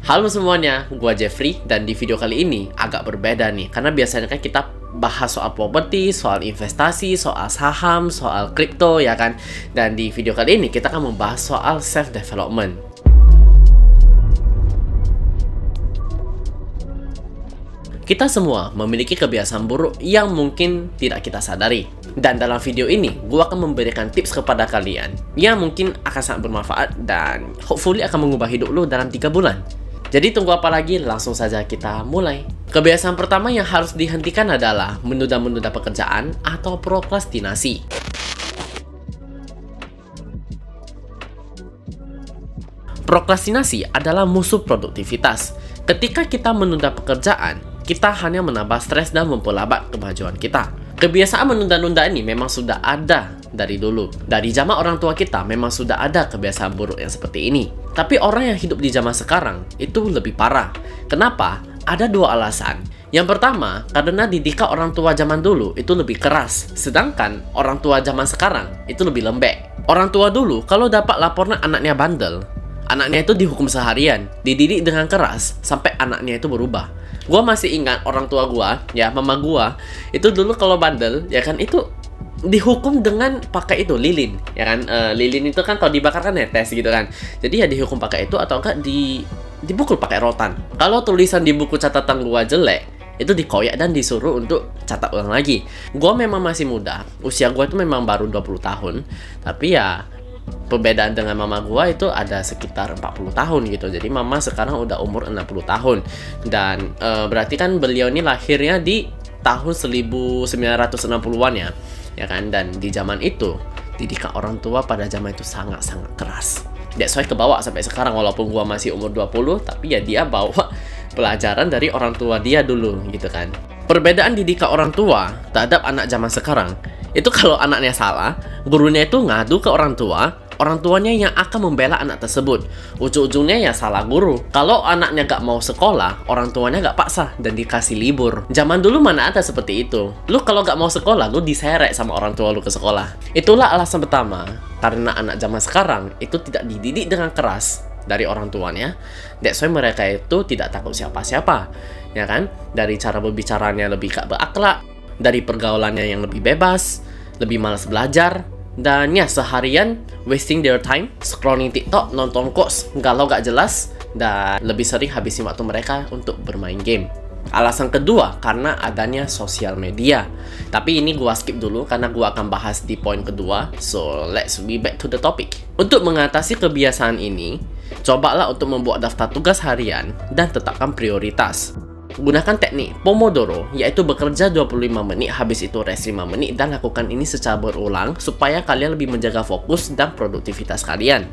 Halo semuanya, gua Jeffrey dan di video kali ini agak berbeda nih karena biasanya kan kita bahas soal properti, soal investasi, soal saham, soal kripto ya kan. Dan di video kali ini kita akan membahas soal self development. Kita semua memiliki kebiasaan buruk yang mungkin tidak kita sadari. Dan dalam video ini, gua akan memberikan tips kepada kalian yang mungkin akan sangat bermanfaat dan hopefully akan mengubah hidup lo dalam 3 bulan. Jadi tunggu apa lagi? Langsung saja kita mulai. Kebiasaan pertama yang harus dihentikan adalah menunda-menunda pekerjaan atau prokrastinasi. Prokrastinasi adalah musuh produktivitas. Ketika kita menunda pekerjaan, kita hanya menambah stres dan memperlambat kemajuan kita. Kebiasaan menunda-nunda ini memang sudah ada dari dulu. Dari zaman orang tua kita memang sudah ada kebiasaan buruk yang seperti ini. Tapi orang yang hidup di zaman sekarang itu lebih parah. Kenapa? Ada 2 alasan. Yang pertama, karena didikan orang tua zaman dulu itu lebih keras. Sedangkan orang tua zaman sekarang itu lebih lembek. Orang tua dulu kalau dapat laporan anaknya bandel, anaknya itu dihukum seharian, dididik dengan keras sampai anaknya itu berubah. Gua masih ingat orang tua gua, ya mama gua, itu dulu kalau bandel, ya kan itu dihukum dengan pakai itu lilin, ya kan. Lilin itu kan kalau dibakar kan netes gitu kan. Jadi ya dihukum pakai itu atau enggak dipukul pakai rotan. Kalau tulisan di buku catatan gua jelek, itu dikoyak dan disuruh untuk catat ulang lagi. Gua memang masih muda, usia gua itu memang baru 20 tahun, tapi ya perbedaan dengan mama gua itu ada sekitar 40 tahun gitu. Jadi mama sekarang udah umur 60 tahun. Dan berarti kan beliau ini lahirnya di tahun 1960-an ya kan. Dan di zaman itu didikan orang tua pada zaman itu sangat-sangat keras. That's why kebawa sampai sekarang walaupun gua masih umur 20, tapi ya dia bawa pelajaran dari orang tua dia dulu gitu kan. Perbedaan didikan orang tua terhadap anak zaman sekarang itu kalau anaknya salah, gurunya itu ngadu ke orang tuanya yang akan membela anak tersebut. Ujung-ujungnya ya salah guru. Kalau anaknya gak mau sekolah, orang tuanya gak paksa dan dikasih libur. Zaman dulu mana ada seperti itu. Lu kalau gak mau sekolah, lu diseret sama orang tua lu ke sekolah. Itulah alasan pertama, karena anak zaman sekarang itu tidak dididik dengan keras dari orang tuanya. That's why mereka itu tidak takut siapa-siapa, ya kan? Dari cara berbicaranya lebih gak berakhlak, dari pergaulannya yang lebih bebas, lebih malas belajar, dan ya seharian wasting their time scrolling TikTok, nonton quotes galau gak jelas, dan lebih sering habisin waktu mereka untuk bermain game. Alasan kedua karena adanya sosial media. Tapi ini gua skip dulu karena gua akan bahas di poin kedua. So let's be back to the topic. Untuk mengatasi kebiasaan ini, cobalah untuk membuat daftar tugas harian dan tetapkan prioritas. Gunakan teknik Pomodoro, yaitu bekerja 25 menit, habis itu rest 5 menit, dan lakukan ini secara berulang supaya kalian lebih menjaga fokus dan produktivitas kalian.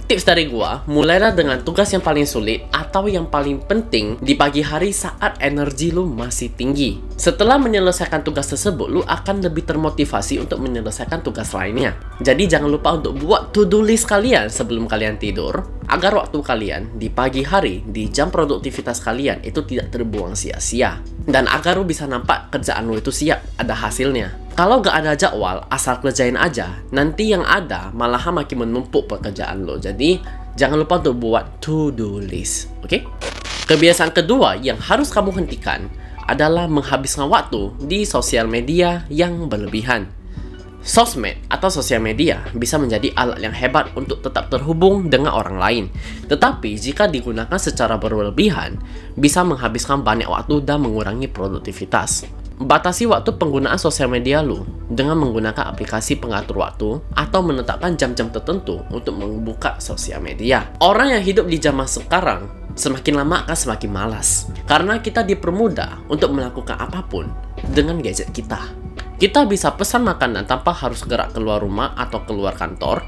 Tips dari gua, mulailah dengan tugas yang paling sulit atau yang paling penting di pagi hari saat energi lu masih tinggi. Setelah menyelesaikan tugas tersebut, lu akan lebih termotivasi untuk menyelesaikan tugas lainnya. Jadi jangan lupa untuk buat to-do list kalian sebelum kalian tidur, agar waktu kalian di pagi hari, di jam produktivitas kalian itu tidak terbuang sia-sia. Dan agar lu bisa nampak kerjaan lu itu siap, ada hasilnya. Kalau gak ada jadwal, asal kerjain aja, nanti yang ada malahan makin menumpuk pekerjaan lo. Jadi, jangan lupa untuk buat to-do list, oke? Kebiasaan kedua yang harus kamu hentikan adalah menghabiskan waktu di sosial media yang berlebihan. Sosmed atau sosial media bisa menjadi alat yang hebat untuk tetap terhubung dengan orang lain. Tetapi, jika digunakan secara berlebihan, bisa menghabiskan banyak waktu dan mengurangi produktivitas. Batasi waktu penggunaan sosial media lu dengan menggunakan aplikasi pengatur waktu atau menetapkan jam-jam tertentu untuk membuka sosial media. Orang yang hidup di zaman sekarang semakin lama akan semakin malas karena kita dipermudah untuk melakukan apapun dengan gadget kita. Kita bisa pesan makanan tanpa harus gerak keluar rumah atau keluar kantor.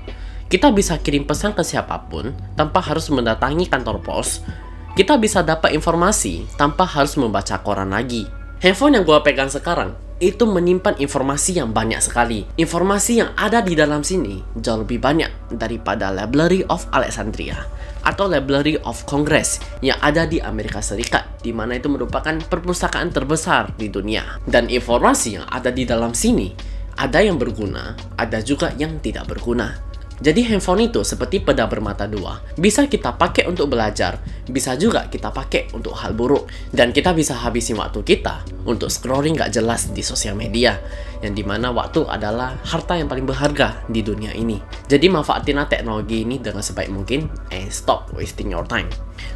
Kita bisa kirim pesan ke siapapun tanpa harus mendatangi kantor pos. Kita bisa dapat informasi tanpa harus membaca koran lagi. Handphone yang gua pegang sekarang itu menyimpan informasi yang banyak sekali. Informasi yang ada di dalam sini jauh lebih banyak daripada Library of Alexandria atau Library of Congress yang ada di Amerika Serikat, di mana itu merupakan perpustakaan terbesar di dunia. Dan informasi yang ada di dalam sini ada yang berguna, ada juga yang tidak berguna. Jadi handphone itu seperti pedang bermata dua. Bisa kita pakai untuk belajar, bisa juga kita pakai untuk hal buruk. Dan kita bisa habisin waktu kita untuk scrolling gak jelas di sosial media. Yang dimana waktu adalah harta yang paling berharga di dunia ini. Jadi manfaatinlah teknologi ini dengan sebaik mungkin and stop wasting your time.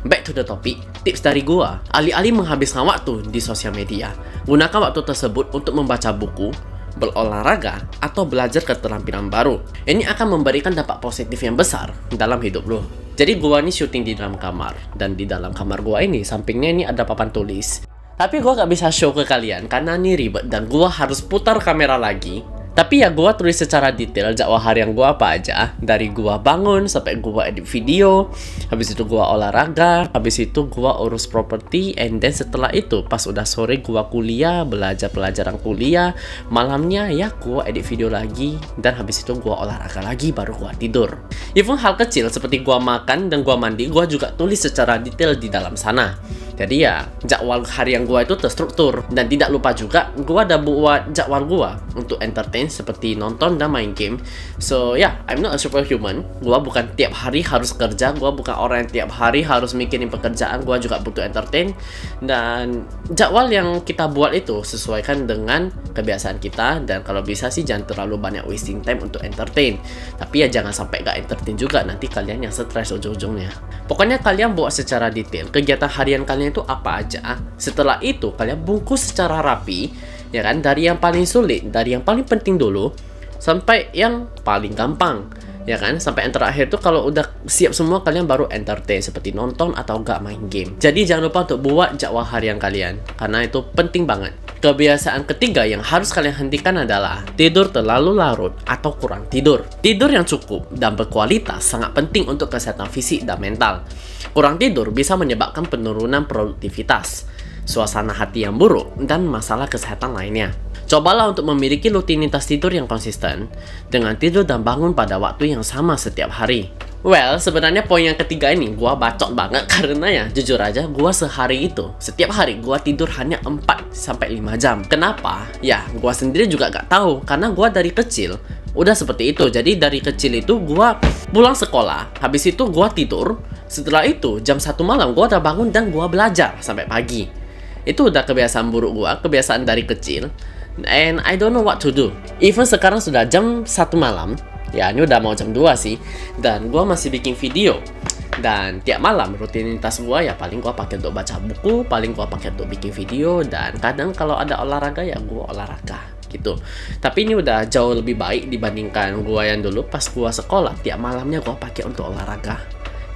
Back to the topic, tips dari gua, alih-alih menghabiskan waktu di sosial media, gunakan waktu tersebut untuk membaca buku, berolahraga, atau belajar keterampilan baru. Ini akan memberikan dampak positif yang besar dalam hidup lo. Jadi gua ini syuting di dalam kamar, dan di dalam kamar gua ini sampingnya ini ada papan tulis. Tapi gua gak bisa show ke kalian karena ini ribet dan gua harus putar kamera lagi. Tapi ya gua tulis secara detail jadwal harian gua apa aja. Dari gua bangun sampai gua edit video, habis itu gua olahraga, habis itu gua urus properti, and then setelah itu pas udah sore gua kuliah, belajar pelajaran kuliah, malamnya ya gua edit video lagi, dan habis itu gua olahraga lagi baru gua tidur. Even hal kecil seperti gua makan dan gua mandi, gua juga tulis secara detail di dalam sana. Jadi ya, jadwal harian gua itu terstruktur. Dan tidak lupa juga, gua ada buat jadwal gua untuk entertain seperti nonton dan main game. So yeah, I'm not a superhuman. Gua bukan tiap hari harus kerja. Gua bukan orang yang tiap hari harus mikirin pekerjaan. Gua juga butuh entertain. Dan jadwal yang kita buat itu sesuaikan dengan kebiasaan kita. Dan kalau bisa sih jangan terlalu banyak wasting time untuk entertain. Tapi ya jangan sampai gak entertain juga. Nanti kalian yang stres ujung-ujungnya. Pokoknya kalian buat secara detail kegiatan harian kalian itu apa aja. Setelah itu kalian bungkus secara rapi, ya kan, dari yang paling sulit, dari yang paling penting dulu sampai yang paling gampang, ya kan, sampai yang terakhir tuh kalau udah siap semua kalian baru entertain seperti nonton atau enggak main game. Jadi jangan lupa untuk buat jadwal harian kalian karena itu penting banget. Kebiasaan ketiga yang harus kalian hentikan adalah tidur terlalu larut atau kurang tidur. Tidur yang cukup dan berkualitas sangat penting untuk kesehatan fisik dan mental. Kurang tidur bisa menyebabkan penurunan produktivitas, suasana hati yang buruk, dan masalah kesehatan lainnya. Cobalah untuk memiliki rutinitas tidur yang konsisten dengan tidur dan bangun pada waktu yang sama setiap hari. Well, sebenarnya poin yang ketiga ini gua bacot banget karena ya jujur aja gua sehari itu setiap hari gua tidur hanya 4-5 jam. Kenapa? Ya, gua sendiri juga gak tahu karena gua dari kecil udah seperti itu. Jadi dari kecil itu gua pulang sekolah, habis itu gua tidur. Setelah itu jam 1 malam gua udah bangun dan gua belajar sampai pagi. Itu udah kebiasaan buruk gua, kebiasaan dari kecil. And I don't know what to do. Even sekarang sudah jam 1 malam. Ya, ini udah mau jam 2 sih. Dan gua masih bikin video. Dan tiap malam rutinitas gua ya paling gua pakai untuk baca buku, paling gua pakai untuk bikin video, dan kadang kalau ada olahraga ya gua olahraga gitu. Tapi ini udah jauh lebih baik dibandingkan gua yang dulu pas gua sekolah. Tiap malamnya gua pakai untuk olahraga.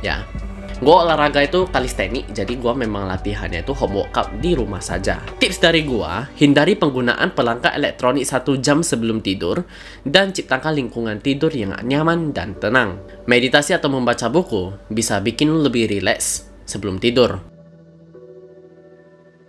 Ya. Gua olahraga itu kalistenik, jadi gua memang latihannya itu home workout di rumah saja. Tips dari gua, hindari penggunaan perangkat elektronik 1 jam sebelum tidur dan ciptakan lingkungan tidur yang nyaman dan tenang. Meditasi atau membaca buku bisa bikin lu lebih rileks sebelum tidur.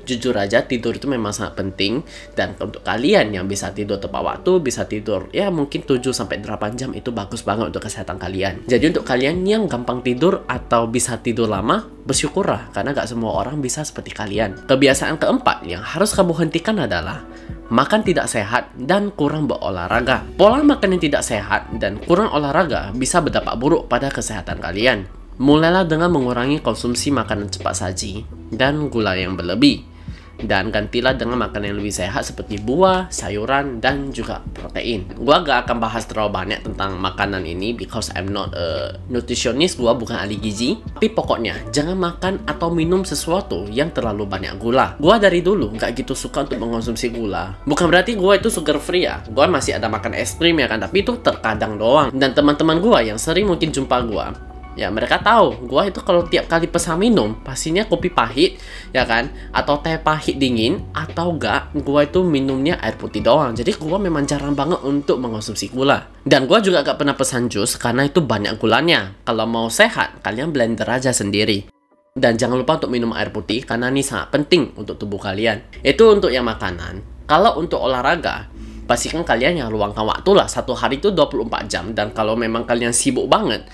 Jujur aja tidur itu memang sangat penting, dan untuk kalian yang bisa tidur tepat waktu, bisa tidur ya mungkin 7-8 jam, itu bagus banget untuk kesehatan kalian. Jadi untuk kalian yang gampang tidur atau bisa tidur lama, bersyukurlah karena gak semua orang bisa seperti kalian. Kebiasaan keempat yang harus kamu hentikan adalah makan tidak sehat dan kurang berolahraga. Pola makan yang tidak sehat dan kurang olahraga bisa berdampak buruk pada kesehatan kalian. Mulailah dengan mengurangi konsumsi makanan cepat saji dan gula yang berlebih. Dan gantilah dengan makanan yang lebih sehat seperti buah, sayuran, dan juga protein. Gua gak akan bahas terlalu banyak tentang makanan ini because I'm not a nutritionist, gua bukan ahli gizi. Tapi pokoknya, jangan makan atau minum sesuatu yang terlalu banyak gula. Gua dari dulu gak gitu suka untuk mengonsumsi gula. Bukan berarti gua itu sugar free ya. Gua masih ada makan es krim ya kan, tapi itu terkadang doang. Dan teman-teman gua yang sering mungkin jumpa gua, ya mereka tahu gua itu kalau tiap kali pesan minum pastinya kopi pahit ya kan, atau teh pahit dingin, atau enggak gua itu minumnya air putih doang. Jadi gua memang jarang banget untuk mengonsumsi gula. Dan gua juga gak pernah pesan jus karena itu banyak gulanya. Kalau mau sehat kalian blender aja sendiri. Dan jangan lupa untuk minum air putih karena ini sangat penting untuk tubuh kalian. Itu untuk yang makanan. Kalau untuk olahraga, pastikan kalian yang luangkan waktu lah. Satu hari itu 24 jam. Dan kalau memang kalian sibuk banget,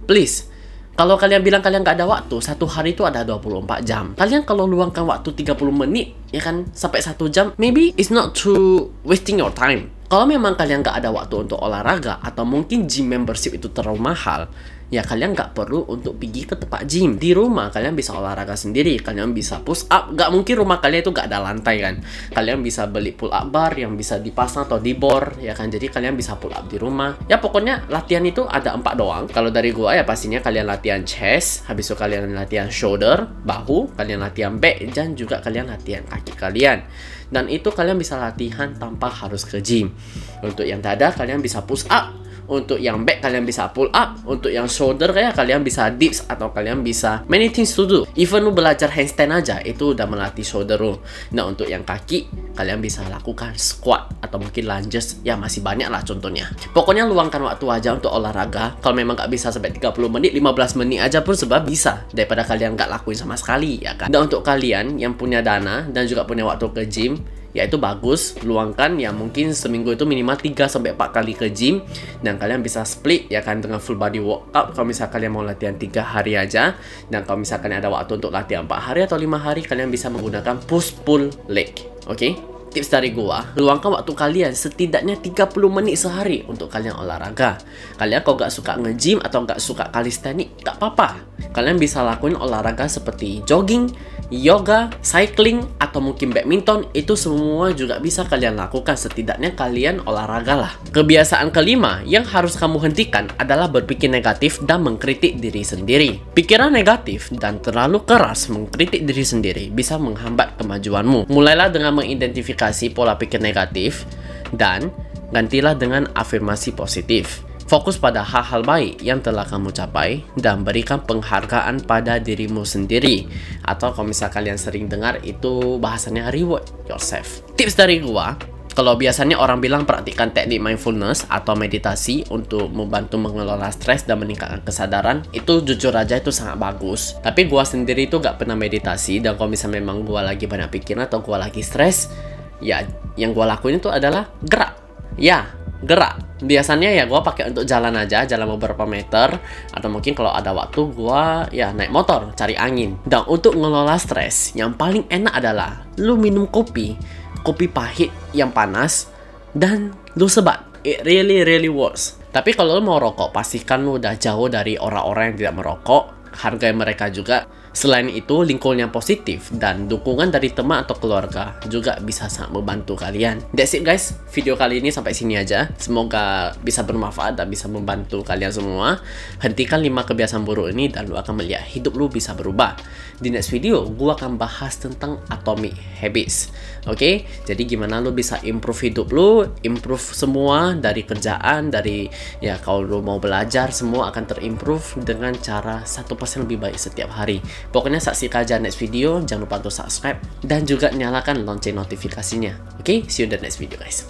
please, kalau kalian bilang kalian gak ada waktu, satu hari itu ada 24 jam. Kalian kalau luangkan waktu 30 menit, ya kan, sampai 1 jam, maybe it's not too wasting your time. Kalau memang kalian nggak ada waktu untuk olahraga atau mungkin gym membership itu terlalu mahal, ya kalian nggak perlu untuk pergi ke tempat gym. Di rumah kalian bisa olahraga sendiri, kalian bisa push up. Nggak mungkin rumah kalian itu nggak ada lantai kan. Kalian bisa beli pull up bar yang bisa dipasang atau dibor, ya kan. Jadi kalian bisa pull up di rumah. Ya pokoknya latihan itu ada 4 doang. Kalau dari gua ya pastinya kalian latihan chest, habis itu kalian latihan shoulder, bahu, kalian latihan back, dan juga kalian latihan kaki kalian. Dan itu kalian bisa latihan tanpa harus ke gym. Untuk yang dada kalian bisa push up, untuk yang back kalian bisa pull up, untuk yang shoulder kayak kalian bisa dips, atau kalian bisa many things to do. Even lu belajar handstand aja itu udah melatih shoulder lu. Nah untuk yang kaki kalian bisa lakukan squat atau mungkin lunges, ya masih banyak lah contohnya. Pokoknya luangkan waktu aja untuk olahraga. Kalau memang nggak bisa sampai 30 menit, 15 menit aja pun sebab bisa, daripada kalian nggak lakuin sama sekali, ya kan. Dan untuk kalian yang punya dana dan juga punya waktu ke gym, ya itu bagus, luangkan ya mungkin seminggu itu minimal 3-4 kali ke gym, dan kalian bisa split ya kan dengan full body workout. Kalau misalnya kalian mau latihan 3 hari aja, dan kalau misalnya kalian ada waktu untuk latihan 4 hari atau 5 hari, kalian bisa menggunakan push pull leg. Oke? Tips dari gua, luangkan waktu kalian setidaknya 30 menit sehari untuk kalian olahraga. Kalian kalau nggak suka nge-gym atau nggak suka calisthenics, nggak apa-apa. Kalian bisa lakuin olahraga seperti jogging, yoga, cycling, atau mungkin badminton. Itu semua juga bisa kalian lakukan, setidaknya kalian olahraga lah. Kebiasaan kelima yang harus kamu hentikan adalah berpikir negatif dan mengkritik diri sendiri. Pikiran negatif dan terlalu keras mengkritik diri sendiri bisa menghambat kemajuanmu. Mulailah dengan mengidentifikasi pola pikir negatif dan gantilah dengan afirmasi positif. Fokus pada hal-hal baik yang telah kamu capai dan berikan penghargaan pada dirimu sendiri. Atau kalau misalnya kalian sering dengar itu bahasanya reward yourself. Tips dari gua, kalau biasanya orang bilang praktikkan teknik mindfulness atau meditasi untuk membantu mengelola stres dan meningkatkan kesadaran, itu jujur aja itu sangat bagus. Tapi gua sendiri itu gak pernah meditasi, dan kalau misalnya memang gua lagi banyak pikiran atau gua lagi stres, ya yang gua lakuin itu adalah gerak. Ya, gerak. Biasanya ya gue pakai untuk jalan aja, jalan beberapa meter, atau mungkin kalau ada waktu gue ya naik motor cari angin. Dan untuk ngelola stres, yang paling enak adalah lu minum kopi pahit yang panas dan lu sebat. It really works. Tapi kalau lu mau rokok, pastikan lu udah jauh dari orang-orang yang tidak merokok. Hargai mereka juga. Selain itu, lingkungan yang positif dan dukungan dari teman atau keluarga juga bisa sangat membantu kalian. That's it guys, video kali ini sampai sini aja. Semoga bisa bermanfaat dan bisa membantu kalian semua. Hentikan 5 kebiasaan buruk ini dan lu akan melihat hidup lu bisa berubah. Di next video, gua akan bahas tentang Atomic Habits. Oke, jadi gimana lu bisa improve hidup lu, improve semua dari kerjaan, dari ya kalau lu mau belajar, semua akan terimprove dengan cara 1% lebih baik setiap hari. Pokoknya saksikan aja next video, jangan lupa untuk subscribe dan juga nyalakan lonceng notifikasinya. Oke, see you in the next video guys.